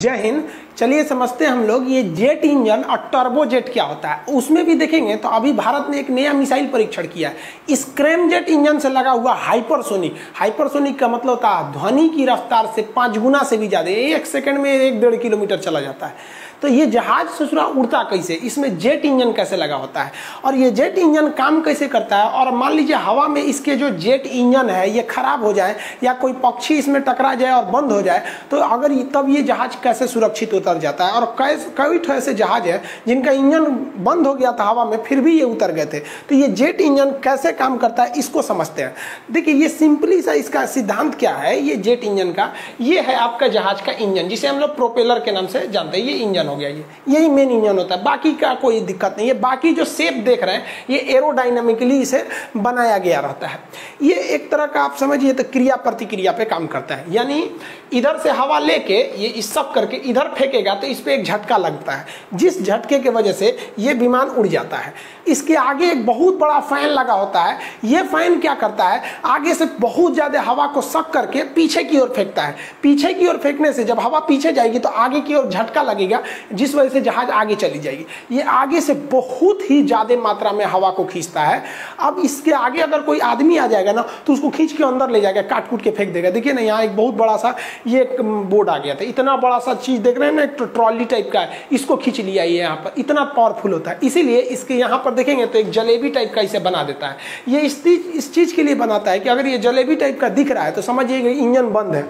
जय हिंद। चलिए समझते हैं हम लोग ये जेट इंजन और टर्बो जेट क्या होता है। उसमें भी देखेंगे तो अभी भारत ने एक नया मिसाइल परीक्षण किया है स्क्रैम जेट इंजन से लगा हुआ हाइपरसोनिक। हाइपरसोनिक का मतलब होता है ध्वनि की रफ्तार से 5 गुना से भी ज़्यादा, 1 सेकंड में 1-1.5 किलोमीटर चला जाता है। तो ये जहाज ससुरा उड़ता कैसे, इसमें जेट इंजन कैसे लगा होता है और ये जेट इंजन काम कैसे करता है। और मान लीजिए हवा में इसके जो जेट इंजन है ये खराब हो जाए या कोई पक्षी इसमें टकरा जाए और बंद हो जाए तो अगर तब ये जहाज कैसे सुरक्षित उतर जाता है। और कई ऐसे जहाज है जिनका इंजन बंद हो गया था हवा में फिर भी ये उतर गए थे। तो ये जेट इंजन कैसे काम करता है इसको समझते हैं। देखिए ये सिंपली सा इसका सिद्धांत क्या है। ये जेट इंजन का ये है आपका जहाज का इंजन जिसे हम लोग प्रोपेलर के नाम से जानते हैं। ये इंजन हो गया, यही मेन इंजन होता है, बाकी का कोई दिक्कत नहीं है। बाकी जो शेप देख रहे हैं ये एरोडायनामिकली इसे बनाया गया रहता है। ये एक तरह का आप समझिए तो क्रिया प्रतिक्रिया पे काम करता है, यानी इधर से हवा लेके ये इस सब करके इधर फेंकेगा तो इस पे एक झटका लगता है, जिस झटके के वजह से ये विमान उड़ जाता है। इसके आगे एक बहुत बड़ा फैन लगा होता है। ये फैन क्या करता है, आगे से बहुत ज्यादा हवा को सक करके पीछे की ओर फेंकता है। पीछे की ओर फेंकने से जब हवा पीछे जाएगी तो आगे की ओर झटका लगेगा जिस वजह से जहाज आगे चली जाएगी। ये आगे से बहुत ही ज्यादा मात्रा में हवा को खींचता है। अब इसके आगे अगर कोई आदमी आ जाएगा ना तो उसको खींच के अंदर ले जाएगा, काट कूट के फेंक देगा। देखिए ना यहाँ एक बहुत बड़ा सा ये एक बोर्ड आ गया था, इतना बड़ा सा चीज देख रहे हैं ना, एक ट्रॉली टाइप का है, इसको खींच लिया ये यहाँ पर, इतना पावरफुल होता है। इसीलिए इसके यहाँ पर देखेंगे तो एक जलेबी टाइप का इसे बना देता है। ये इस चीज के लिए बनाता है कि अगर ये जलेबी टाइप का दिख रहा है तो समझिएगा इंजन बंद है,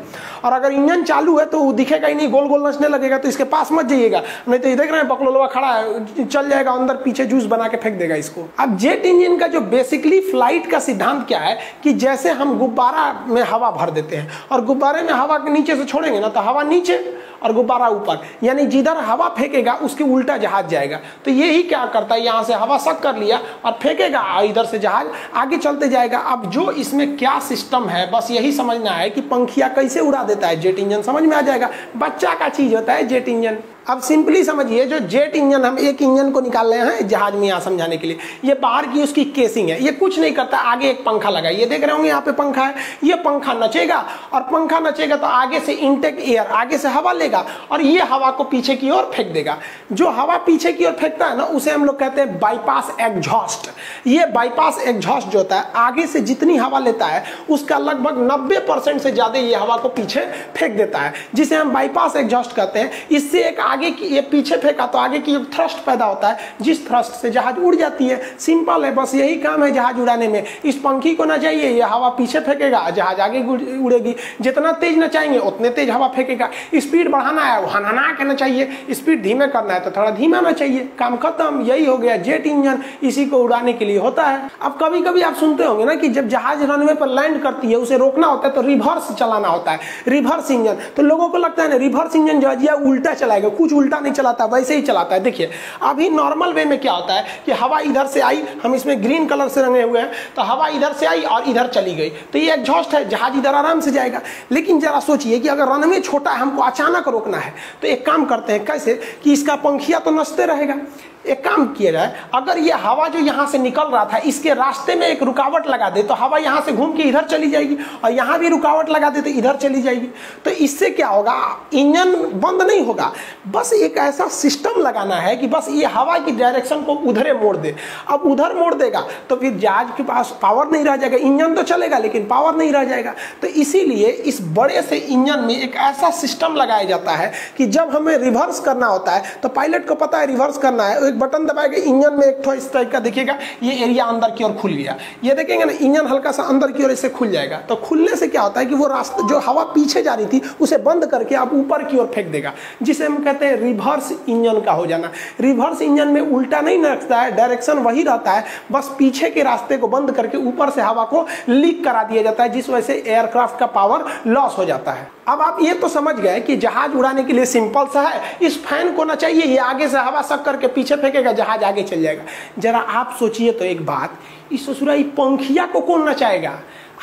और अगर इंजन चालू है तो वो दिखेगा ही नहीं, गोल गोल नचने लगेगा, तो इसके पास मत जाइएगा, नहीं तो देख रहे हैं बकलोलवा खड़ा है, चल जाएगा अंदर, पीछे जूस बना के फेंक देगा इसको। अब जेट इंजन का जो बेसिकली फ्लाइट का सिद्धांत क्या है कि जैसे हम गुब्बारा में हवा भर देते हैं और गुब्बारे में हवा के नीचे से छोड़ेंगे ना तो हवा नीचे और गुब्बारा ऊपर, यानी जिधर हवा फेंकेगा उसके उल्टा जहाज जाएगा। तो यही क्या करता है, यहाँ से हवा सक कर लिया और फेंकेगा, इधर से जहाज आगे चलते जाएगा। अब जो इसमें क्या सिस्टम है बस यही समझना है कि पंखिया कैसे उड़ा देता है जेट इंजन, समझ में आ जाएगा। बच्चा का चीज होता है जेट इंजन। अब सिंपली समझिए जो जेट इंजन, हम एक इंजन को निकाल रहे हैं जहाज में यहाँ समझाने के लिए। ये बाहर की उसकी केसिंग है, ये कुछ नहीं करता, आगे एक पंखा लगा, ये देख रहे होंगे यहाँ पे पंखा है। ये पंखा नचेगा और पंखा नचेगा तो आगे से इनटेक एयर, आगे से हवा लेगा और ये हवा को पीछे की ओर फेंक देगा। जो हवा पीछे की ओर फेंकता है ना उसे हम लोग कहते हैं बाईपास एग्जॉस्ट। ये बाईपास एग्जॉस्ट जो होता है आगे से जितनी हवा लेता है उसका लगभग 90% से ज्यादा ये हवा को पीछे फेंक देता है, जिसे हम बाईपास एग्जॉस्ट कहते हैं। इससे एक आगे की ये पीछे फेंका तो आगे की थ्रस्ट पैदा होता है, जिस थ्रस्ट से जहाज उड़ जाती है। सिंपल है, बस यही काम है जहाज उड़ाने में। इस पंखी को ना चाहिए, ये हवा पीछे फेंकेगा, जहाज आगे उड़ेगी। जितना तेज ना चाहेंगे उतने तेज हवा फेंकेगा। स्पीड बढ़ाना है वो हनाना के ना चाहिए, स्पीड धीमे करना है तो थोड़ा धीमा ना चाहिए, काम खत्म। यही हो गया जेट इंजन, इसी को उड़ाने के लिए होता है। अब कभी कभी आप सुनते होंगे ना कि जब जहाज रनवे पर लैंड करती है उसे रोकना होता है तो रिवर्स चलाना होता है, रिवर्स इंजन। तो लोगों को लगता है ना रिवर्स इंजन जो है उल्टा चलाएगा, कुछ उल्टा नहीं चलाता, वैसे ही चलाता है। देखिए अभी नॉर्मल वे में क्या होता है कि हवा इधर से आई, हम इसमें ग्रीन कलर से रंगे हुए हैं, तो हवा इधर से आई और इधर चली गई तो ये एग्जॉस्ट है, जहाज इधर आराम से जाएगा। लेकिन जरा सोचिए कि अगर रनवे छोटा है, हमको अचानक रोकना है तो एक काम करते हैं, कैसे कि इसका पंखिया तो नचते रहेगा। एक काम किया जाए, अगर ये हवा जो यहाँ से निकल रहा था इसके रास्ते में एक रुकावट लगा दे तो हवा यहाँ से घूम के इधर चली जाएगी, और यहाँ भी रुकावट लगा दे तो इधर चली जाएगी। तो इससे क्या होगा, इंजन बंद नहीं होगा। बस एक ऐसा सिस्टम लगाना है कि बस ये हवा की डायरेक्शन को उधरे मोड़ दे। अब उधर मोड़ देगा तो फिर जहाज के पास पावर नहीं रह जाएगा, इंजन तो चलेगा लेकिन पावर नहीं रह जाएगा। तो इसीलिए इस बड़े से इंजन में एक ऐसा सिस्टम लगाया जाता है कि जब हमें रिवर्स करना होता है तो पायलट को पता है रिवर्स करना है, बटन दबाएगा, इंजन में एक इस टाइप का देखिएगा, ये एरिया अंदर की ओर खुल गया। ये देखेंगे ना इंजन हल्का सा अंदर की ओर इससे खुल जाएगा। तो खुलने से क्या होता है कि वो रास्ता जो हवा पीछे जा रही थी उसे बंद करके आप ऊपर की ओर फेंक देगा, जिसे हम कहते हैं रिवर्स इंजन का हो जाना। रिवर्स इंजन में उल्टा नहीं नचता है, डायरेक्शन वही रहता है, बस पीछे के रास्ते को बंद करके ऊपर से हवा को लीक करा दिया जाता है, जिस वजह से एयरक्राफ्ट का पावर लॉस हो जाता है। अब आप ये तो समझ गए कि जहाज उड़ाने के लिए सिंपल सा है, इस फैन को ना चाहिए, ये आगे से हवा सक करके पीछे फेंकेगा, जहाज आगे चल जाएगा। जरा आप सोचिए तो एक बात, इस ससुरा पंखिया को कौन नचाएगा?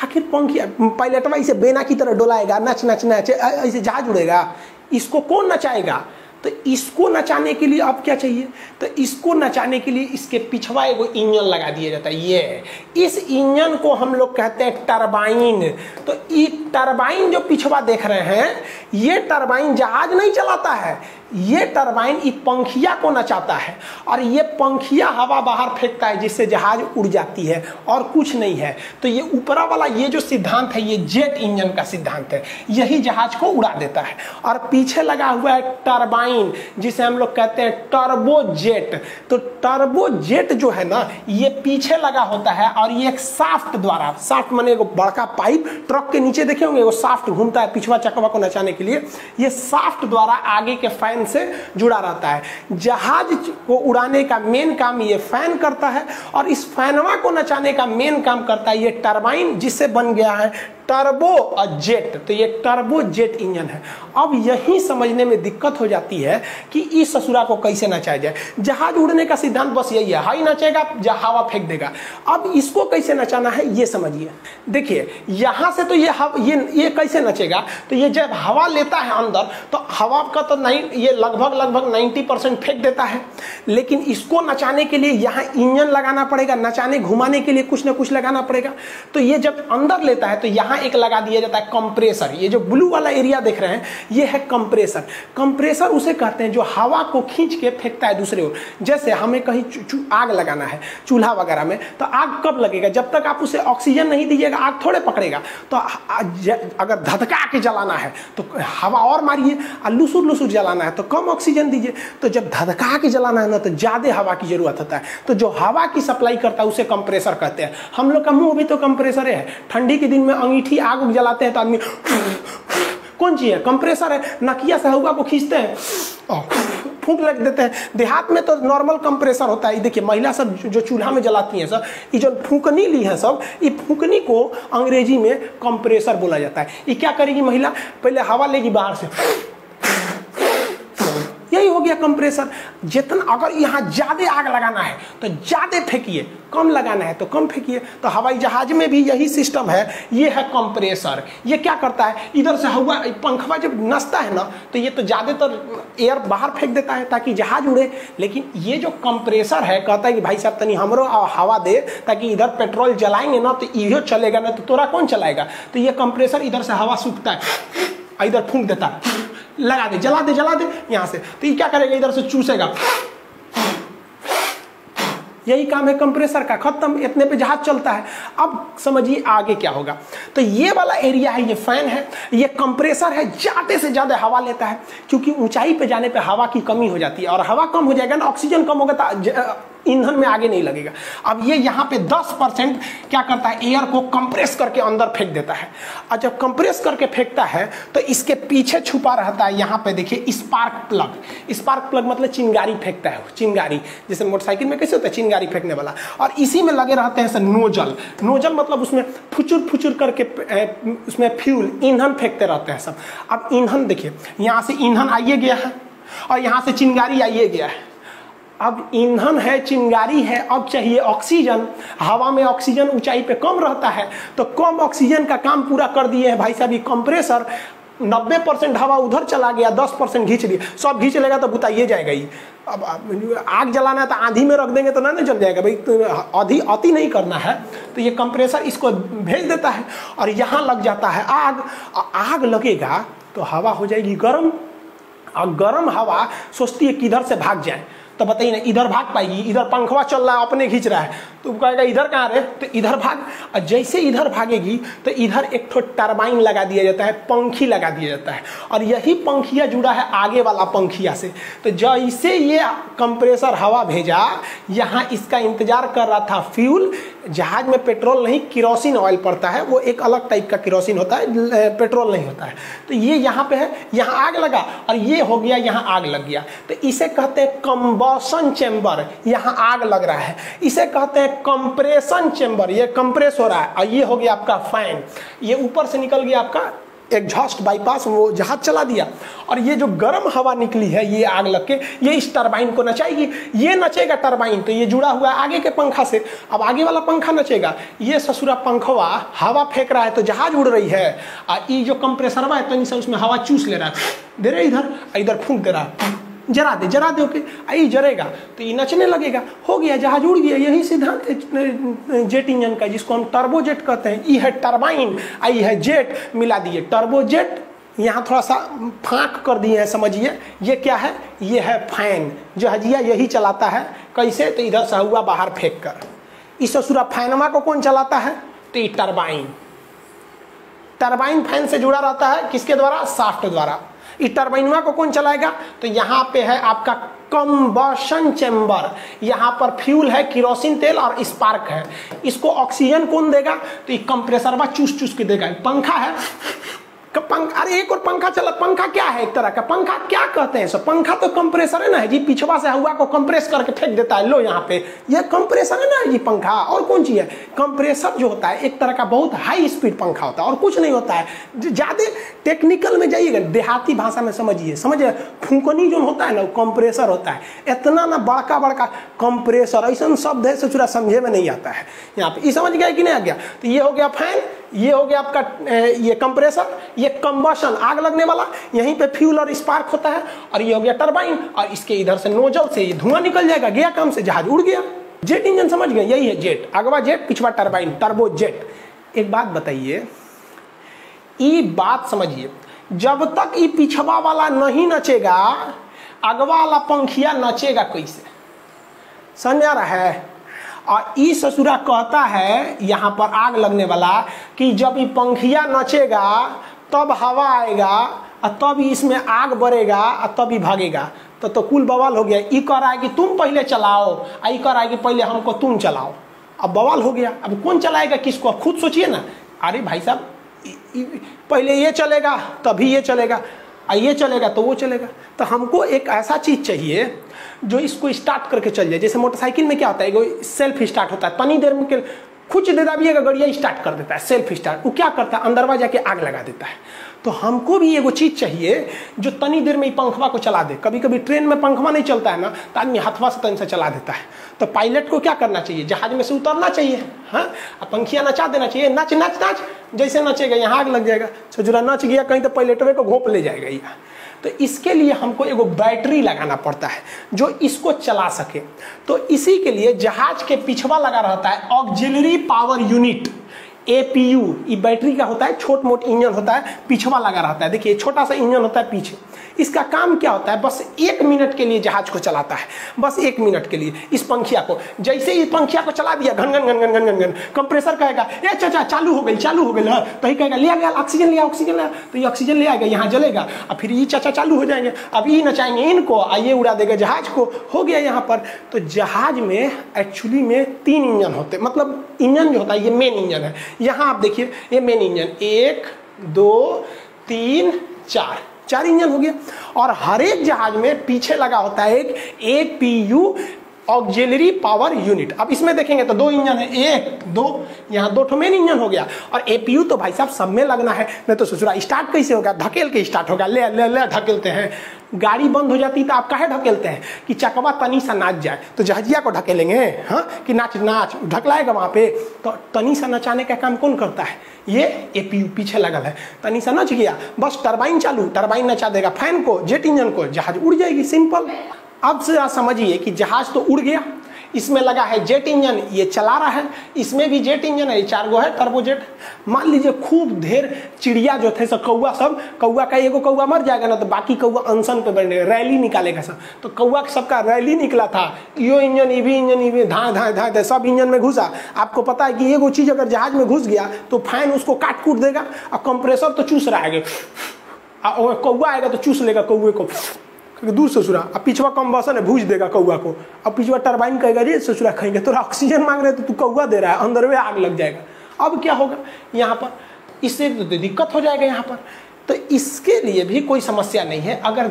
आखिर पंखिया पायलटवा इसे बेना की तरह डोलाएगा, नच नच नच ऐसे जहाज उड़ेगा, इसको कौन नचाएगा? तो इसको नचाने के लिए अब क्या चाहिए, तो इसको नचाने के लिए इसके पिछवा एगो इंजन लगा दिया जाता है। ये इस इंजन को हम लोग कहते हैं टरबाइन। तो ये टरबाइन जो पिछवा देख रहे हैं, ये टरबाइन जहाज नहीं चलाता है, ये टरबाइन इस पंखिया को नचाता है और ये पंखिया हवा बाहर फेंकता है जिससे जहाज उड़ जाती है और कुछ नहीं है। तो ये ऊपरा वाला ये जो सिद्धांत है ये जेट इंजन का सिद्धांत है, यही जहाज को उड़ा देता है। और पीछे लगा हुआ है टरबाइन जिसे हम लोग कहते हैं टर्बोजेट। तो टर्बोजेट जो है ना ये पीछे लगा होता है और ये एक शाफ्ट द्वारा, शाफ्ट माने एगो बड़का पाइप ट्रक के नीचे देखे होंगे, वो शाफ्ट घूमता है पिछवा चकवा को नचाने के लिए, ये शाफ्ट द्वारा आगे के फैन से जुड़ा रहता है। जहाज को उड़ाने का मेन काम ये फैन करता है और इस फैनवा को नचाने का मेन काम करता है ये टरबाइन, जिससे बन गया है टर्बो जेट। तो ये टर्बो जेट इंजन है। अब यही समझने में दिक्कत हो जाती है कि इस ससुरा को कैसे नचाया जाए। जहाज उड़ने का सिद्धांत बस यही है, हाई नचेगा हवा फेंक देगा। अब इसको कैसे नचाना है ये समझिए। देखिए यहां से तो ये कैसे नचेगा, तो ये जब हवा लेता है अंदर तो हवा का तो नहीं, ये लगभग 90% फेंक देता है। लेकिन इसको नचाने के लिए यहाँ इंजन लगाना पड़ेगा, नचाने घुमाने के लिए कुछ ना कुछ लगाना पड़ेगा। तो ये जब अंदर लेता है तो यहाँ एक लगा दिया जाता है कंप्रेसर। ये जो ब्लू वाला एरिया देख रहे हैं ये है कंप्रेसर। कंप्रेसर उसे कहते हैं जो हवा को खींच के फेंकता है दूसरे ओर। जैसे हमें कहीं आग लगाना है चूल्हा वगैरह में, तो आग कब लगेगा, जब तक आप उसे ऑक्सीजन नहीं दीजिएगा आग थोड़े पकड़ेगा। तो अगर धधका के जलाना है तो हवा और मारिए, और लुसुर जलाना है तो कम ऑक्सीजन दीजिए। तो जब धधका के जलाना है ना तो ज्यादा हवा की जरूरत होता है। तो जो हवा की सप्लाई करता है उसे कंप्रेसर कहते हैं। हम लोग का मुंह भी तो कंप्रेसर है। ठंडी के दिन में अंगीठी आग उग जलाते हैं तो आदमी कौन चीज है, कंप्रेसर है। नकिया से हवा को खींचते हैं, फूंक लग देते हैं। देहात में तो नॉर्मल कंप्रेसर होता है। देखिए महिला सब जो चूल्हा में जलाती हैं सब, ये जो फूंकनी ली है सब, ये फूंकनी को अंग्रेजी में कंप्रेसर बोला जाता है। ये क्या करेगी महिला, पहले हवा लेगी बाहर से, यही हो गया कंप्रेसर। जितना अगर यहाँ ज्यादा आग लगाना है तो ज्यादा फेंकिए, कम लगाना है तो कम फेंकिए। तो हवाई जहाज में भी यही सिस्टम है। ये है कंप्रेसर। ये क्या करता है, इधर से हवा, पंखवा जब नसता है ना तो ये तो ज्यादातर एयर बाहर फेंक देता है ताकि जहाज उड़े। लेकिन ये जो कंप्रेसर है कहता है कि भाई साहब तनी हमरो हवा दे, ताकि इधर पेट्रोल जलाएंगे ना तो इहो चलेगा ना तो तोरा कौन चलाएगा। तो ये कंप्रेसर इधर से हवा सूखता है, इधर फूंक देता है, लगा दे जला दे यहां से। तो ये क्या करेगा, इधर से चूसेगा। यही काम है कंप्रेसर का, खत्म। इतने पे जहाज चलता है। अब समझिए आगे क्या होगा। तो ये वाला एरिया है, ये फैन है, ये कंप्रेसर है, ज्यादा से ज्यादा हवा लेता है। क्योंकि ऊंचाई पे जाने पे हवा की कमी हो जाती है और हवा कम हो जाएगा ना, ऑक्सीजन कम होगा तो ईंधन में आगे नहीं लगेगा। अब ये यहाँ पे 10% क्या करता है, एयर को कंप्रेस करके अंदर फेंक देता है। और जब कंप्रेस करके फेंकता है तो इसके पीछे छुपा रहता है, यहाँ पे देखिए स्पार्क प्लग। स्पार्क प्लग मतलब चिंगारी फेंकता है, चिंगारी जैसे मोटरसाइकिल में कैसे होता है चिंगारी फेंकने वाला। और इसी में लगे रहते हैं नोजल। नोजल मतलब उसमें फुचुर करके उसमें फ्यूल, ईंधन फेंकते रहते हैं सब। अब ईंधन देखिए, यहाँ से ईंधन आइए गया है और यहाँ से चिंगारी आइए गया है। अब ईंधन है, चिंगारी है, अब चाहिए ऑक्सीजन। हवा में ऑक्सीजन ऊंचाई पे कम रहता है, तो कम ऑक्सीजन का काम पूरा कर दिए हैं भाई साहब ये कंप्रेसर। 90% हवा उधर चला गया, 10% खींच लिया। सब खींच लेगा तो बुताइए जाएगा ही। अब आग जलाना है तो आंधी में रख देंगे तो ना जल जाएगा भाई, तो अति नहीं करना है। तो ये कंप्रेसर इसको भेज देता है और यहाँ लग जाता है आग। आग लगेगा तो हवा हो जाएगी गर्म, और गर्म हवा सोचती है किधर से भाग जाए। तो बताइए ना, इधर भाग पाएगी, इधर पंखवा चल रहा है अपने खींच रहा है, तो कहेगा इधर कहाँ रे, तो इधर भाग। और जैसे इधर भागेगी तो इधर एक ठो टरबाइन लगा दिया जाता है, पंखी लगा दिया जाता है, और यही पंखिया जुड़ा है आगे वाला पंखिया से। तो जैसे ये कंप्रेसर हवा भेजा, यहाँ इसका इंतजार कर रहा था फ्यूल। जहाज में पेट्रोल नहीं, केरोसिन ऑयल पड़ता है, वो एक अलग टाइप का केरोसिन होता है, पेट्रोल नहीं होता है। तो ये यहाँ पे है, यहाँ आग लगा और ये हो गया, यहाँ आग लग गया। तो इसे कहते हैं कंबशन चेंबर। यहाँ आग लग रहा है, इसे कहते हैं कंप्रेशन चेंबर। ये कंप्रेस हो रहा है और ये हो गया आपका फैन। ये ऊपर से निकल गया आपका एग्जॉस्ट बाईपास, वो जहाज चला दिया। और ये जो गर्म हवा निकली है, ये आग लग के ये इस टरबाइन को नचाएगी। ये नचेगा टरबाइन, तो ये जुड़ा हुआ है आगे के पंखा से। अब आगे वाला पंखा नचेगा, ये ससुरा पंखवा हवा फेंक रहा है तो जहाज उड़ रही है। और ये जो कंप्रेसरवा है तो उसमें हवा चूस ले रहा है, दे रहे इधर फूंक दे रहा है, जरा दे ओके, आई जरेगा तो ये नचने लगेगा, हो गया, जहाज उड़ गया। यही सिद्धांत है जेट इंजन का, जिसको हम टर्बोजेट कहते हैं। ई है टरबाइन, आई है जेट, मिला दिए टर्बोजेट। यहाँ थोड़ा सा फाँक कर दिए हैं, समझिए ये क्या है, ये है फैन। जहाजिया यही चलाता है, कैसे, तो इधर से हवा बाहर फेंक कर। इस ससुरा फैनमा को कौन चलाता है, तो ये टरबाइन। टरबाइन फैन से जुड़ा रहता है, किसके द्वारा, शाफ्ट द्वारा। इस टरबाइनवा को कौन चलाएगा, तो यहाँ पे है आपका कंबशन चेंबर, यहाँ पर फ्यूल है, केरोसिन तेल और स्पार्क है। इसको ऑक्सीजन कौन देगा, तो ये कंप्रेसरवा चूस चूस के देगा। पंखा है, अरे एक और पंखा चला, पंखा क्या है, एक तरह का पंखा क्या कहते हैं, सब पंखा तो कंप्रेसर है ना जी, पिछवा से हवा को कंप्रेस करके फेंक देता है। लो यहाँ पे ये कंप्रेसर है ना जी पंखा, और कौन चीज है, कंप्रेसर जो होता है एक तरह का बहुत हाई स्पीड पंखा होता है, और कुछ नहीं होता है। ज्यादा टेक्निकल में जाइएगा, देहाती भाषा में समझिए, फूंकनी जो होता है ना, कंप्रेसर होता है। इतना ना बड़का बड़का कंप्रेसर, ऐसा शब्द है सचुरा समझे में नहीं आता है। यहाँ पे ये समझ गया कि नहीं आ गया, तो ये हो गया फैन, ये हो गया आपका ये कंप्रेसर, ये कंबशन आग लगने वाला, यहीं पे फ्यूल और स्पार्क होता है, और ये हो गया टरबाइन, और इसके इधर से नोजल से ये धुआं निकल जाएगा, गया काम से, जहाज उड़ गया। जेट इंजन समझ गए, यही है जेट, अगवा जेट, पिछवा टरबाइन, टर्बो जेट। एक बात बताइए, ये बात समझिए, जब तक ये पिछवा वाला नहीं नचेगा, अगवा वाला पंखिया नचेगा कैसे, समझ आ रहा है। और ई ससुरा कहता है यहाँ पर आग लगने वाला कि जब ये पंखिया नचेगा तब हवा आएगा, और तब इसमें आग बढ़ेगा, और तब ही भागेगा। तो कुल बवाल हो गया। ई कह रहा है कि तुम पहले चलाओ, आई कह रहा है कि पहले हमको तुम चलाओ। अब बवाल हो गया, अब कौन चलाएगा किसको, अब खुद सोचिए ना। अरे भाई साहब, पहले ये चलेगा तभी ये चलेगा, और ये चलेगा तो वो चलेगा। तो हमको एक ऐसा चीज़ चाहिए जो इसको स्टार्ट करके चल जाए। जैसे मोटरसाइकिल में क्या होता है, सेल्फ स्टार्ट होता है, तनी देर में कुछ दे दाबिएगा गड़िया स्टार्ट कर देता है, सेल्फ स्टार्ट। वो क्या करता है, अंदरवा जाके आग लगा देता है। तो हमको भी एगो चीज़ चाहिए जो तनी देर में ही पंखवा को चला दे। कभी कभी ट्रेन में पंखवा नहीं चलता है ना, तो आदमी हाथवा से तन से चला देता है। तो पायलट को क्या करना चाहिए, जहाज में से उतरना चाहिए, हाँ, पंखिया नचा देना चाहिए, नाच नाच नाच, जैसे नचेगा यहाँ आग लग जाएगा। सजुरा नच गया कहीं तो पायलटवे को घोंप ले जाएगा यहाँ। तो इसके लिए हमको एगो बैटरी लगाना पड़ता है जो इसको चला सके। तो इसी के लिए जहाज के पिछवा लगा रहता है ऑक्सिलरी पावर यूनिट, APU। ये बैटरी का होता है, छोट मोट इंजन होता है, पिछवा लगा रहता है। देखिए छोटा सा इंजन होता है पीछे। इसका काम क्या होता है, बस 1 मिनट के लिए जहाज को चलाता है, बस 1 मिनट के लिए। इस पंखिया को जैसे ही पंखिया को चला दिया, घन घन घन घन घन घन घन, कंप्रेसर कहेगा ए चाचा चालू हो गई, चालू हो गई। तो ही कहेगा लिया गया ऑक्सीजन, लिया ऑक्सीजन लिया, तो ये ऑक्सीजन ले आएगा, यहाँ जलेगा, और फिर ये चाचा चालू हो जाएंगे। अब ये नचाएंगे इनको, ये उड़ा देगा जहाज को, हो गया यहाँ पर। तो जहाज में एक्चुअली में 3 इंजन होते, मतलब इंजन जो होता है ये मेन इंजन है। यहाँ आप देखिए ये मेन इंजन, 1 2 3 4 इंजन हो गया। और हर एक जहाज में पीछे लगा होता है एक APU, ऑक्सिलरी पावर यूनिट। अब इसमें देखेंगे तो 2 इंजन है, 1 2, यहाँ 2 मेन इंजन हो गया। और APU तो भाई साहब सब में लगना है, नहीं तो ससुरा स्टार्ट कैसे होगा, धकेल के स्टार्ट होगा। ले ले ले ढकेलते हैं, गाड़ी बंद हो जाती तो आप काहे ढकेलते हैं, कि चकवा तनी सा नाच जाए, तो जहाजिया को ढकेलेंगे, हाँ, कि नाच नाच ढकलाएगा वहाँ पे। तो तनी सा नचाने का काम कौन करता है, ये APU पीछे लगल है। तनी सा नच गया, बस टरबाइन चालू, टरबाइन नचा देगा फैन को, जेट इंजन को, जहाज उड़ जाएगी, सिंपल। अब से आप समझिए कि जहाज तो उड़ गया, इसमें लगा है जेट इंजन, ये चला रहा है, इसमें भी जेट इंजन है, 4 गो है टर्बोजेट। मान लीजिए खूब ढेर चिड़िया जो थे सब, कौआ सब, कौआ का एगो कौआ मर जाएगा ना, तो बाकी कौआ अनशन पे बनेगा, रैली निकालेगा सब। तो कौआ सबका रैली निकला था, यो इंजन ये भी इंजन, ये भी धाए धाए धाए सब इंजन में घुसा। आपको पता है कि एगो चीज अगर जहाज में घुस गया तो फैन उसको काट कूट देगा, और कंप्रेसर तो चूस रहा है, कौआ आएगा तो चूस लेगा कौए को दूर ससुरा। अब पिछवा कंबशन है, भूज देगा कौआ को। अब पिछवा टरबाइन कहेगा रे ससुरा खाएंगे, तो ऑक्सीजन मांग रहे तो तू कौआ दे रहा है, अंदर में आग लग जाएगा। अब क्या होगा यहाँ पर, इससे दिक्कत हो जाएगा यहाँ पर। तो इसके लिए भी कोई समस्या नहीं है, अगर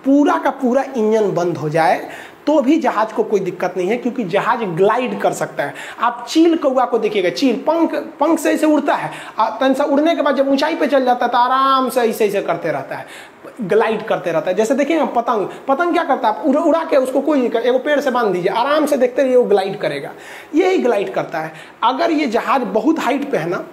पूरा का पूरा इंजन बंद हो जाए तो भी जहाज को कोई दिक्कत नहीं है, क्योंकि जहाज ग्लाइड कर सकता है। आप चील कौआ को देखिएगा, चील पंख से ऐसे उड़ता है, तन से उड़ने के बाद जब ऊंचाई पे चल जाता है तो आराम से ऐसे ऐसे करते रहता है, ग्लाइड करते रहता है। जैसे देखिए पतंग क्या करता है, उड़ा के उसको कोई एगो पेड़ से बांध दीजिए, आराम से देखते रहिए वो ग्लाइड करेगा, यही ग्लाइड करता है। अगर ये जहाज बहुत हाइट पे है ना,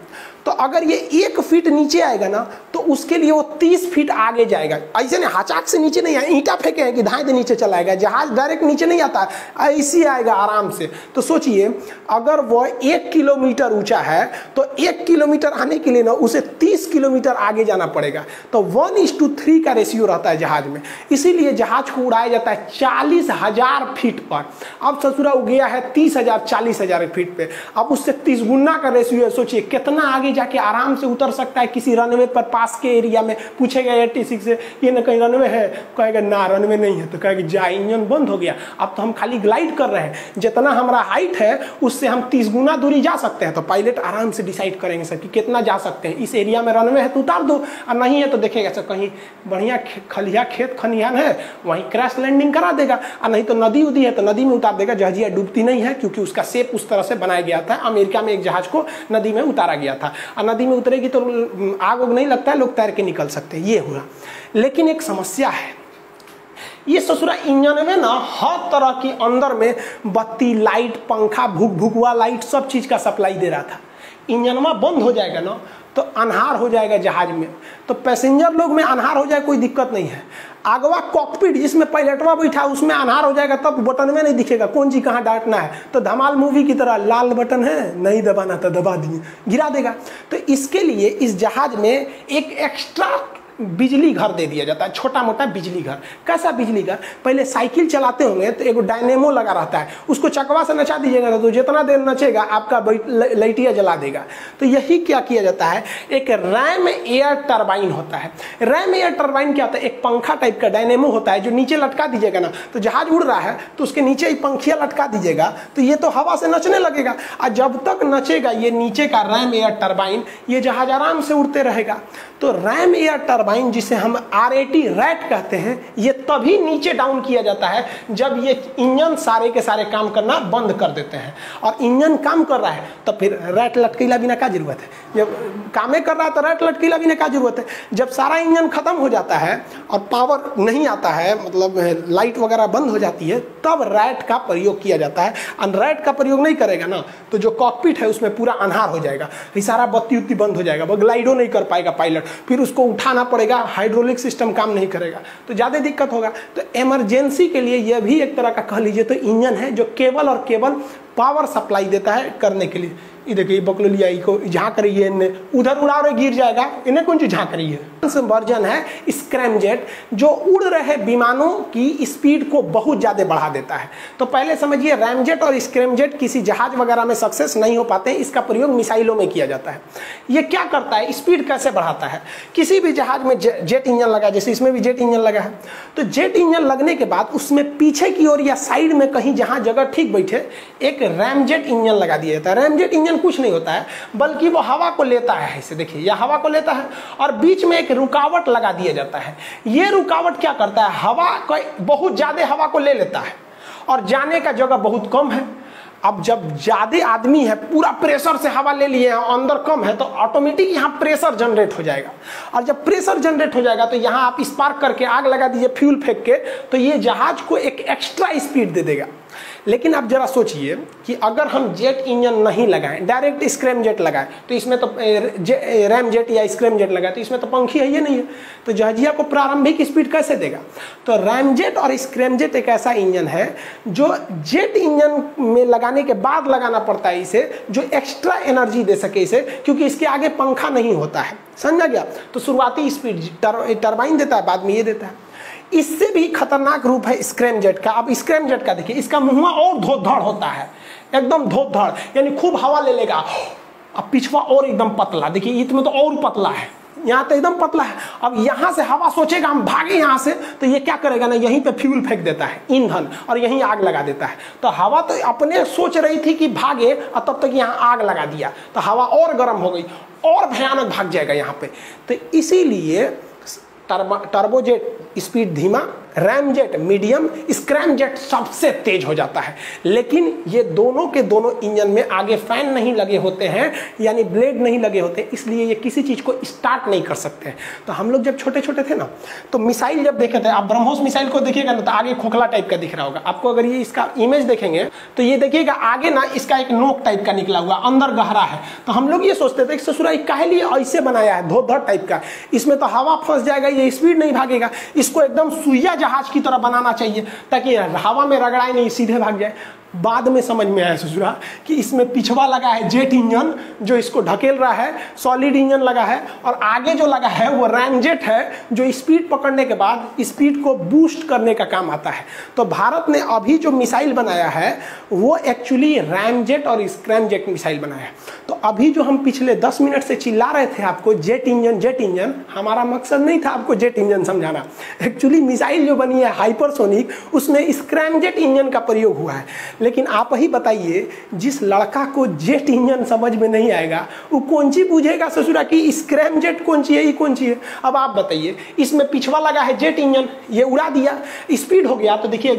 तो अगर ये 1 फीट नीचे आएगा ना तो उसके लिए वो 30 फीट आगे जाएगा। ऐसे नहीं हचाक से नीचे नहीं आएगा, ईंटा फेंके हैं कि धाए दे नीचे चला आएगा, जहाज डायरेक्ट नीचे नहीं आता, ऐसे आएगा आराम से। तो सोचिए अगर वो 1 किलोमीटर ऊंचा है तो 1 किलोमीटर आने के लिए ना उसे 30 किलोमीटर आगे जाना पड़ेगा। तो 1:3 का रेशियो रहता है जहाज में, इसीलिए जहाज को उड़ाया जाता है 40,000 फीट पर। अब ससुरा हो गया है 30,000 40,000 फीट पे, अब उससे 30 गुना का रेशियो है। सोचिए कितना आगे जाके आराम से उतर सकता है किसी रनवे पर, पास के एरिया में। पूछेगा 86 से ये ना कहीं रनवे है, कहेगा ना रनवे नहीं है, तो कहेगा जा इंजन बंद हो गया, अब तो हम खाली ग्लाइड कर रहे हैं, जितना हमारा हाइट है उससे हम 30 गुना दूरी जा सकते हैं। तो पायलट आराम से डिसाइड करेंगे सर कि कितना जा सकते हैं, इस एरिया में रनवे है तो उतार दो, और नहीं है तो देखेगा सर कहीं बढ़िया खलिया खेत खलिहान है वहीं क्रैश लैंडिंग करा देगा, और नहीं तो नदी उदी है तो नदी में उतार देगा। जहाजिया डूबती नहीं है क्योंकि उसका शेप उस तरह से बनाया गया था। अमेरिका में एक जहाज को नदी में उतारा गया था, और नदी में उतरेगी तो आग उग नहीं लगता है, लोग तैर के निकल सकते हैं, ये हुआ। लेकिन एक समस्या है, ये ससुरा इंजन में ना हर तरह की अंदर में बत्ती लाइट पंखा भूक भूकवा लाइट सब चीज का सप्लाई दे रहा था। इंजनमा बंद हो जाएगा ना तो अन्हार हो जाएगा जहाज में, तो पैसेंजर लोग में अन्हार हो जाए कोई दिक्कत नहीं है। आगवा कॉकपिट जिसमें पायलटवा बैठा उसमें अन्हार हो जाएगा, तब बटन में नहीं दिखेगा कौन जी कहाँ डांटना है। तो धमाल मूवी की तरह लाल बटन है नहीं दबाना तो दबा दिए गिरा देगा। तो इसके लिए इस जहाज में एक एक्स्ट्रा बिजली घर दे दिया जाता है, छोटा मोटा बिजली घर। कैसा बिजली घर? पहले साइकिल चलाते होंगे तो एक डायनेमो लगा रहता है, उसको चकवा से नचा दीजिएगा तो जितना देर नचेगा आपका लाइटिया जला देगा। तो यही क्या किया जाता है, एक रैम एयर टरबाइन होता है। रैम एयर टरबाइन क्या होता है, एक पंखा टाइप का डायनेमो होता है जो नीचे लटका दीजिएगा ना, तो जहाज उड़ रहा है तो उसके नीचे ही पंखिया लटका दीजिएगा तो ये तो हवा से नचने लगेगा, और जब तक नचेगा ये नीचे का रैम एयर टरबाइन ये जहाज आराम से उड़ते रहेगा। तो रैम एयर टरबाइन जिसे हम RAT रैट कहते हैं, ये तभी नीचे डाउन किया जाता है जब ये इंजन सारे के सारे काम करना बंद कर देते हैं। और इंजन काम कर रहा है तो फिर रैट लटकीला बिना क्या जरूरत है, जब कामे कर रहा है तो रैट लटकीला बिना क्या जरूरत है। जब सारा इंजन खत्म हो जाता है और पावर नहीं आता है, मतलब लाइट वगैरह बंद हो जाती है, तब रैट का प्रयोग किया जाता है। और रैट का प्रयोग नहीं करेगा ना तो जो कॉकपिट है उसमें पूरा अन्हार हो जाएगा, फिर सारा बत्ती उत्ती बंद हो जाएगा, वो ग्लाइडो नहीं कर पाएगा पायलट, फिर उसको उठाना पड़ेगा, हाइड्रोलिक सिस्टम काम नहीं करेगा तो ज़्यादा दिक्कत होगा। तो इमरजेंसी के लिए यह भी एक तरह का कह लीजिए तो इंजन है जो केवल और केवल पावर सप्लाई देता है करने के लिए। ये देखिए बकलोलिया को झाँक रही है, इन्हें उधर उड़ा रहे गिर जाएगा, इन्हें कौन सी झाँक रही है। वर्जन है स्क्रैमजेट जो उड़ रहे विमानों की स्पीड को बहुत ज़्यादा बढ़ा देता है। तो पहले समझिए रैमजेट और स्क्रैमजेट किसी जहाज वगैरह में सक्सेस नहीं हो पाते हैं, इसका प्रयोग मिसाइलों में किया जाता है। ये क्या करता है, स्पीड कैसे बढ़ाता है। किसी भी जहाज में जेट इंजन लगा, जैसे इसमें भी जेट इंजन लगा है, तो जेट इंजन लगने के बाद उसमें पीछे की ओर या साइड में कहीं जहाँ जगह ठीक बैठे एक रैमजेट इंजन लगा दिया जाता है। रैमजेट इंजन कुछ नहीं होता है बल्कि वो हवा को लेता है, ऐसे देखिए यह हवा को लेता है और बीच में एक रुकावट लगा दिया जाता है। ये रुकावट क्या करता है, हवा को बहुत ज्यादा हवा को ले लेता है और जाने का जगह बहुत कम है। अब जब ज्यादा आदमी है पूरा प्रेशर से हवा ले लिए हैं, अंदर कम है, तो ऑटोमेटिक यहाँ प्रेशर जनरेट हो जाएगा। और जब प्रेशर जनरेट हो जाएगा तो यहाँ आप स्पार्क करके आग लगा दीजिए फ्यूल फेंक के, तो ये जहाज को एक एक्स्ट्रा स्पीड दे देगा। लेकिन आप जरा सोचिए कि अगर हम जेट इंजन नहीं लगाएं, डायरेक्ट स्क्रैमजेट लगाएं, तो इसमें तो रैमजेट या स्क्रैमजेट लगाएं तो इसमें तो पंखी है ही नहीं है, तो जहाजिया को प्रारंभिक स्पीड कैसे देगा। तो रैमजेट और स्क्रैमजेट एक ऐसा इंजन है जो जेट इंजन में लगाने के बाद लगाना पड़ता है इसे, जो एक्स्ट्रा एनर्जी दे सके इसे, क्योंकि इसके आगे पंखा नहीं होता है, समझा गया। तो शुरुआती स्पीड टरबाइन देता है, बाद में ये देता है। इससे भी खतरनाक रूप है स्क्रैमजेट का। अब स्क्रैमजेट का देखिए, इसका मुंह और धोधड़ होता है, एकदम धोधड़, यानी खूब हवा ले लेगा। अब पिछवा और एकदम पतला, देखिए इसमें तो और पतला है, यहाँ तो एकदम पतला है। अब यहाँ से हवा सोचेगा हम भागे यहाँ से, तो ये क्या करेगा ना, यहीं पे फ्यूल फेंक देता है, ईंधन, और यहीं आग लगा देता है। तो हवा तो अपने सोच रही थी कि भागे और तब तक यहाँ आग लगा दिया, तो हवा और गर्म हो गई और भयानक भाग जाएगा यहाँ पे। तो इसीलिए टर्बोजेट स्पीड धीमा, रैमजेट मीडियम, स्क्रैमजेट सबसे तेज हो जाता है। लेकिन ये दोनों के दोनों इंजन में आगे फैन नहीं लगे होते हैं, यानी ब्लेड नहीं लगे होते, इसलिए ये किसी चीज को स्टार्ट नहीं कर सकते। तो हम लोग जब छोटे छोटे थे ना, तो मिसाइल जब देखे थे, आप ब्रह्मोस मिसाइल को देखिएगा ना, तो आगे खोखला टाइप का दिख रहा होगा आपको। अगर ये इसका इमेज देखेंगे तो ये देखिएगा आगे ना इसका एक नोक टाइप का निकला हुआ, अंदर गहरा है। तो हम लोग ये सोचते थे कि ससुरा काहे लिए ऐसे बनाया है, धोधर टाइप का, इसमें तो हवा फंस जाएगा, ये स्पीड नहीं भागेगा, इसको एकदम सुइया जहाज की तरह बनाना चाहिए ताकि हवा में रगड़ाए नहीं, सीधे भाग जाए। बाद में समझ में आया ससुरा कि इसमें पिछवा लगा है जेट इंजन जो इसको ढकेल रहा है, सॉलिड इंजन लगा है, और आगे जो लगा है वो रैमजेट है जो स्पीड पकड़ने के बाद स्पीड को बूस्ट करने का काम आता है। तो भारत ने अभी जो मिसाइल बनाया है वो एक्चुअली रैमजेट और स्क्रैमजेट मिसाइल बनाया है। तो अभी जो हम पिछले 10 मिनट से चिल्ला रहे थे आपको जेट इंजन, हमारा मकसद नहीं था आपको जेट इंजन समझाना। एक्चुअली मिसाइल जो बनी है हाइपरसोनिक, उसमें स्क्रैमजेट इंजन का प्रयोग हुआ है। लेकिन आप ही बताइए, जिस लड़का को जेट इंजन समझ में नहीं आएगा वो कौन सी पूछेगा ससुरा कि स्क्रैमजेट कौन सी है, ये कौन सी है। अब आप बताइए, इसमें पिछवा लगा है जेट इंजन, ये उड़ा दिया, स्पीड हो गया, तो देखिए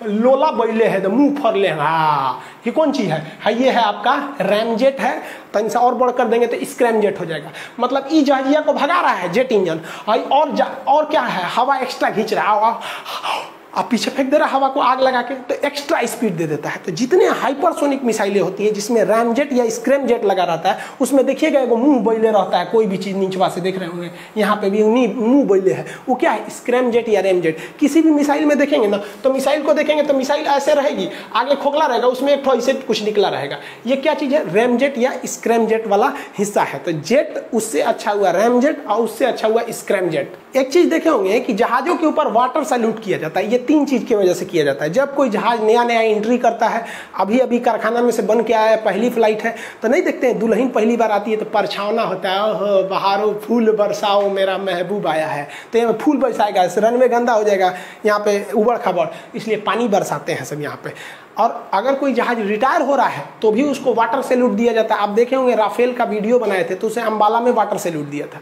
लोला बैले है तो मुंह फरले, हाँ ये कौन सी है, ये है आपका रैमजेट है। तन से और बढ़ कर देंगे तो स्क्रैमजेट हो जाएगा। मतलब ई जहाजिया को भगा रहा है जेट इंजन, और क्या है, हवा एक्स्ट्रा खींच रहा है, आप पीछे फेंक दे रहा हवा को आग लगा के, तो एक्स्ट्रा स्पीड दे देता है। तो जितने हाइपरसोनिक मिसाइलें होती है जिसमें रैमजेट या स्क्रैमजेट लगा रहता है, उसमें देखिएगा एगो मुंह बैले रहता है, कोई भी चीज नीचवा से देख रहे होंगे, यहाँ पे भी मुंह बैले है, वो क्या है, स्क्रैमजेट या रैमजेट। किसी भी मिसाइल में देखेंगे ना, तो मिसाइल को देखेंगे तो मिसाइल ऐसे रहेगी, आगे खोखला रहेगा, उसमें एक ऐसे कुछ निकला रहेगा। ये क्या चीज है, रैमजेट या स्क्रैमजेट वाला हिस्सा है। तो जेट उससे अच्छा हुआ रैमजेट और उससे अच्छा हुआ स्क्रैमजेट। एक चीज देखे होंगे कि जहाजों के ऊपर वाटर सैल्यूट किया जाता है, ये 3 चीज की वजह से किया जाता है। जब कोई जहाज नया नया एंट्री करता है, अभी अभी कारखाना में से बन के आया है, पहली फ्लाइट है, तो नहीं देखते हैं दुल्हन पहली बार आती है तो परछावना होता है, ओहो बहारो फूल बरसाओ मेरा महबूब आया है, तो यहाँ फूल बरसाएगा, रनवे गंदा हो जाएगा, यहाँ पे उबड़ खबड़, इसलिए पानी बरसाते हैं सब यहाँ पे। और अगर कोई जहाज रिटायर हो रहा है तो भी उसको वाटर सैल्यूट दिया जाता है। आप देखे होंगे राफेल का वीडियो बनाए थे तो उसे अंबाला में वाटर सैल्यूट दिया था।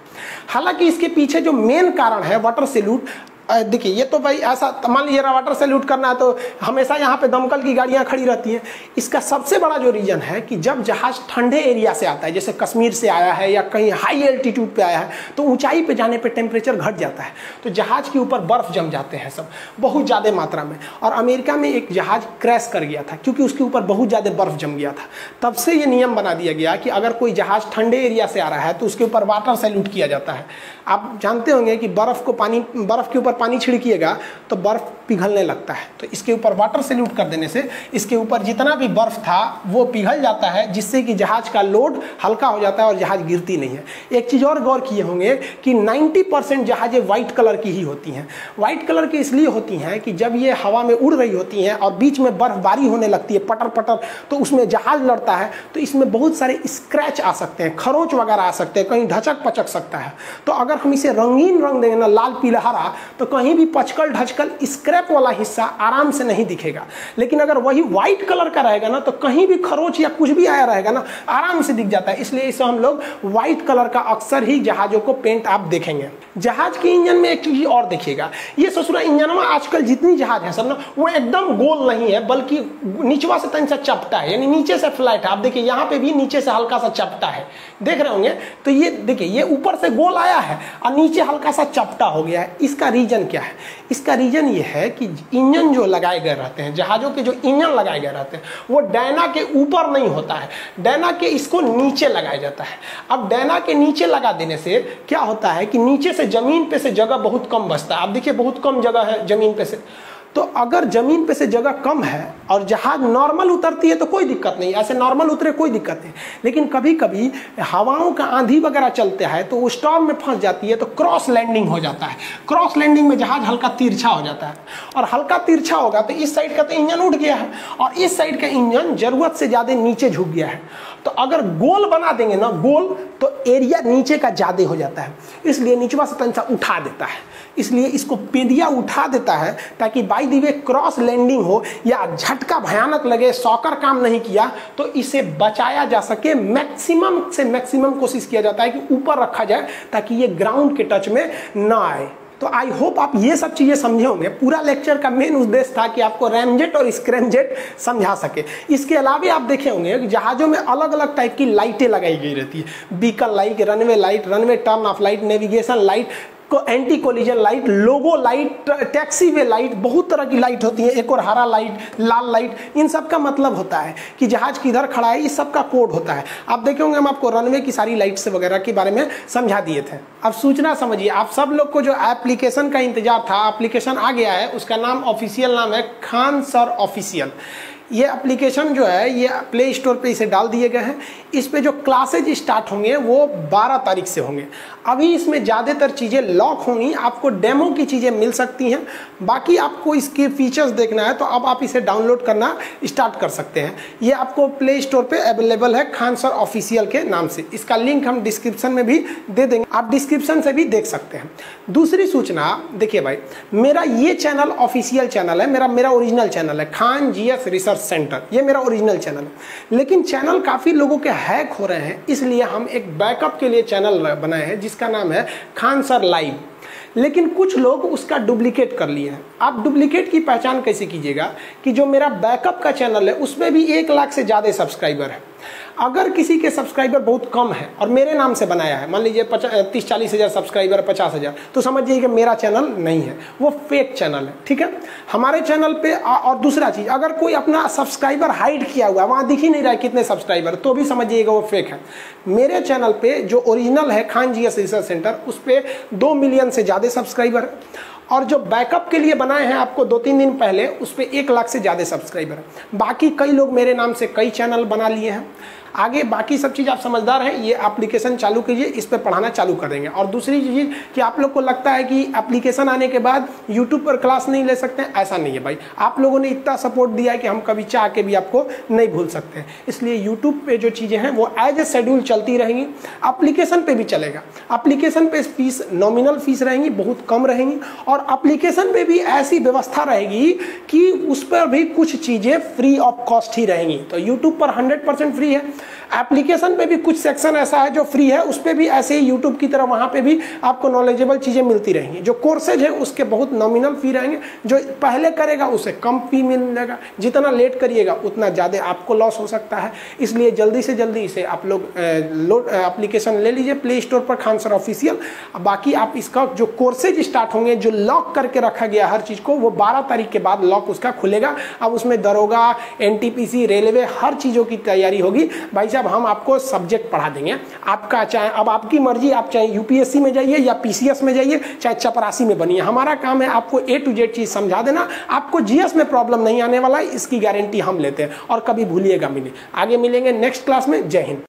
हालांकि इसके पीछे जो मेन कारण है वाटर सैल्यूट, देखिए ये तो भाई ऐसा मान लीजिए वाटर सैल्यूट करना है तो हमेशा यहाँ पे दमकल की गाड़ियाँ खड़ी रहती हैं। इसका सबसे बड़ा जो रीजन है कि जब जहाज ठंडे एरिया से आता है, जैसे कश्मीर से आया है या कहीं हाई एल्टीट्यूड पे आया है, तो ऊंचाई पे जाने पे टेम्परेचर घट जाता है, तो जहाज के ऊपर बर्फ जम जाते हैं सब बहुत ज़्यादा मात्रा में। और अमेरिका में एक जहाज क्रैश कर गया था क्योंकि उसके ऊपर बहुत ज़्यादा बर्फ जम गया था। तब से ये नियम बना दिया गया कि अगर कोई जहाज ठंडे एरिया से आ रहा है तो उसके ऊपर वाटर सैल्यूट किया जाता है। आप जानते होंगे कि बर्फ के ऊपर पानी छिड़किएगा तो बर्फ पिघलने लगता है, तो इसके ऊपर वाटर सैल्यूट कर देने से इसके ऊपर जितना भी बर्फ था वो पिघल जाता है, जिससे कि जहाज का लोड हल्का हो जाता है और जहाज गिरती नहीं है। एक चीज़ और गौर किए होंगे कि 90% जहाजें वाइट कलर की ही होती हैं। वाइट कलर की इसलिए होती हैं कि जब ये हवा में उड़ रही होती हैं और बीच में बर्फबारी होने लगती है पटर पटर, तो उसमें जहाज लड़ता है तो इसमें बहुत सारे स्क्रैच आ सकते हैं, खरोंच वगैरह आ सकते हैं, कहीं ढचक पचक सकता है। तो अगर हम इसे रंगीन रंग देंगे ना, लाल पीला हरा, तो कहीं भी पचकल ढचकल स्क्रैप वाला हिस्सा आराम से नहीं दिखेगा। लेकिन अगर वही व्हाइट कलर का रहेगा ना, तो कहीं भी खरोच या कुछ भी आया रहेगा ना, आराम से दिख जाता है। इसलिए इसे हम लोग व्हाइट कलर का अक्सर ही जहाजों को पेंट आप देखेंगे। जहाज के इंजन में एक चीज और देखिएगा, ये ससुरा इंजन में आजकल जितनी जहाज है सब ना, वो एकदम गोल नहीं है, बल्कि नीचवा से तन सा चपटा है, यानी नीचे से फ्लैट है। आप देखिए यहाँ पे भी नीचे से हल्का सा चपटा है, देख रहे होंगे। तो ये देखिए, ये ऊपर से गोल आया है और नीचे हल्का सा चपटा हो गया है। इसका रीजन क्या है? इसका रीजन ये है कि इंजन जो लगाए गए रहते हैं, जहाजों के जो इंजन लगाए गए रहते हैं, वो डैना के ऊपर नहीं होता है, डैना के इसको नीचे लगाया जाता है। अब डैना के नीचे लगा देने से क्या होता है कि नीचे से जमीन पे से जगह बहुत कम बचता है। आप देखिए बहुत कम जगह है जमीन पे से, तो अगर जमीन पे से जगह कम है और जहाज नॉर्मल उतरती है तो कोई दिक्कत नहीं, ऐसे नॉर्मल उतरे कोई दिक्कत नहीं। लेकिन कभी कभी हवाओं का आंधी वगैरह चलता है तो वो स्टॉर्म में फंस जाती है, तो क्रॉस लैंडिंग हो जाता है। क्रॉस लैंडिंग में जहाज हल्का तिरछा हो जाता है, और हल्का तिरछा होगा तो इस साइड का तो इंजन उठ गया है और इस साइड का इंजन जरूरत से ज़्यादा नीचे झुक गया है। तो अगर गोल बना देंगे ना, गोल, तो एरिया नीचे का ज़्यादा हो जाता है, इसलिए नीचवा से तन सा उठा देता है। इसलिए इसको पेदिया उठा देता है ताकि by the way cross landing हो या झटका भयानक लगे, सॉकर काम नहीं किया, तो इसे बचाया जा सके। मैक्सिमम से मैक्सिमम कोशिश किया जाता है कि ऊपर रखा जाए ताकि ये ग्राउंड के टच में ना आए। तो आई होप आप ये सब चीज़ें समझे होंगे। पूरा लेक्चर का मेन उद्देश्य था कि आपको रैमजेट और स्क्रैमजेट समझा सके। इसके अलावा आप देखे होंगे कि जहाज़ों में अलग अलग टाइप की लाइटें लगाई गई रहती है, beacon light, runway light, runway turn off light, navigation light, को एंटी कोलिजन लाइट, लोगो लाइट, टैक्सी वे लाइट, बहुत तरह की लाइट होती है। एक और हरा लाइट, लाल लाइट, इन सब का मतलब होता है कि जहाज किधर खड़ा है, इस सब का कोड होता है। आप देखे होंगे हम आपको रनवे की सारी लाइट्स वगैरह के बारे में समझा दिए थे। अब सूचना समझिए, आप सब लोग को जो एप्लीकेशन का इंतजार था, एप्लीकेशन आ गया है, उसका नाम ऑफिशियल नाम है खान सर ऑफिशियल। ये एप्लीकेशन जो है ये प्ले स्टोर पे इसे डाल दिए गए हैं। इस पे जो क्लासेज स्टार्ट होंगे वो 12 तारीख से होंगे। अभी इसमें ज़्यादातर चीज़ें लॉक होंगी, आपको डेमो की चीज़ें मिल सकती हैं। बाकी आपको इसके फीचर्स देखना है तो अब आप इसे डाउनलोड करना स्टार्ट कर सकते हैं। ये आपको प्ले स्टोर पे अवेलेबल है खान सर ऑफिशियल के नाम से। इसका लिंक हम डिस्क्रिप्शन में भी दे देंगे, आप डिस्क्रिप्शन से भी देख सकते हैं। दूसरी सूचना देखिए भाई, मेरा ये चैनल ऑफिशियल चैनल है, मेरा ओरिजिनल चैनल है खान जीएस रिसर्च सेंटर, ये मेरा ओरिजिनल चैनल है। लेकिन चैनल काफ़ी लोगों के हैक हो रहे हैं, इसलिए हम एक बैकअप के लिए चैनल बनाए हैं जिसका नाम है खान सर लाइव। लेकिन कुछ लोग उसका डुप्लीकेट कर लिए हैं। आप डुप्लीकेट की पहचान कैसे कीजिएगा कि जो मेरा बैकअप का चैनल है उसमें भी 1 लाख से ज़्यादा सब्सक्राइबर है। अगर किसी के सब्सक्राइबर बहुत कम है और मेरे नाम से बनाया है, मान लीजिए 30-40 हज़ार सब्सक्राइबर, 50 हज़ार, तो समझिए कि मेरा चैनल नहीं है, वो फेक चैनल है। ठीक है, हमारे चैनल पे और दूसरा चीज़, अगर कोई अपना सब्सक्राइबर हाइड किया हुआ है, वहाँ दिख ही नहीं रहा है कितने सब्सक्राइबर, तो भी समझिएगा वो फेक है। मेरे चैनल पे जो ओरिजिनल है खान जीएस रिसर्च सेंटर, उस पर 2 मिलियन से ज़्यादा सब्सक्राइबर है। और जो बैकअप के लिए बनाए हैं आपको 2-3 दिन पहले, उस पर 1 लाख से ज़्यादा सब्सक्राइबर है। बाकी कई लोग मेरे नाम से कई चैनल बना लिए हैं। आगे बाकी सब चीज़ आप समझदार हैं, ये एप्लीकेशन चालू कीजिए, इस पे पढ़ाना चालू कर देंगे। और दूसरी चीज़ कि आप लोग को लगता है कि एप्लीकेशन आने के बाद यूट्यूब पर क्लास नहीं ले सकते हैं, ऐसा नहीं है भाई। आप लोगों ने इतना सपोर्ट दिया है कि हम कभी चाह के भी आपको नहीं भूल सकते हैं। इसलिए यूट्यूब पे जो चीज़ें हैं वो एज ए शेड्यूल चलती रहेंगी, एप्लीकेशन पे भी चलेगा। एप्लीकेशन पे फीस नॉमिनल फीस रहेंगी, बहुत कम रहेंगी, और एप्लीकेशन पे भी ऐसी व्यवस्था रहेगी कि उस पर भी कुछ चीज़ें फ्री ऑफ कॉस्ट ही रहेंगी। तो यूट्यूब पर 100% फ्री है, एप्लीकेशन पे भी कुछ सेक्शन ऐसा है जो फ्री है, उस पर भी ऐसे ही यूट्यूब की तरह वहाँ पे भी आपको नॉलेजेबल चीज़ें मिलती रहेंगी। जो कोर्सेज है उसके बहुत नॉमिनल फी रहेंगे, जो पहले करेगा उसे कम फी मिलेगा, जितना लेट करिएगा उतना ज़्यादा आपको लॉस हो सकता है। इसलिए जल्दी से जल्दी इसे आप लोग एप्लीकेशन ले लीजिए प्ले स्टोर पर खान सर ऑफिशियल। बाकी आप इसका जो कोर्सेज स्टार्ट होंगे, जो लॉक करके रखा गया हर चीज़ को, वो 12 तारीख के बाद लॉक उसका खुलेगा। अब उसमें दरोगा, एनटीपीसी, रेलवे, हर चीज़ों की तैयारी होगी भाई साहब। हम आपको सब्जेक्ट पढ़ा देंगे, आपका चाहे अब आपकी मर्जी, आप चाहे यूपीएससी में जाइए या पीसीएस में जाइए, चाहे चपरासी में बनिए। हमारा काम है आपको A to Z चीज़ समझा देना। आपको जीएस में प्रॉब्लम नहीं आने वाला है, इसकी गारंटी हम लेते हैं। और कभी भूलिएगा, आगे मिलेंगे नेक्स्ट क्लास में। जय हिंद।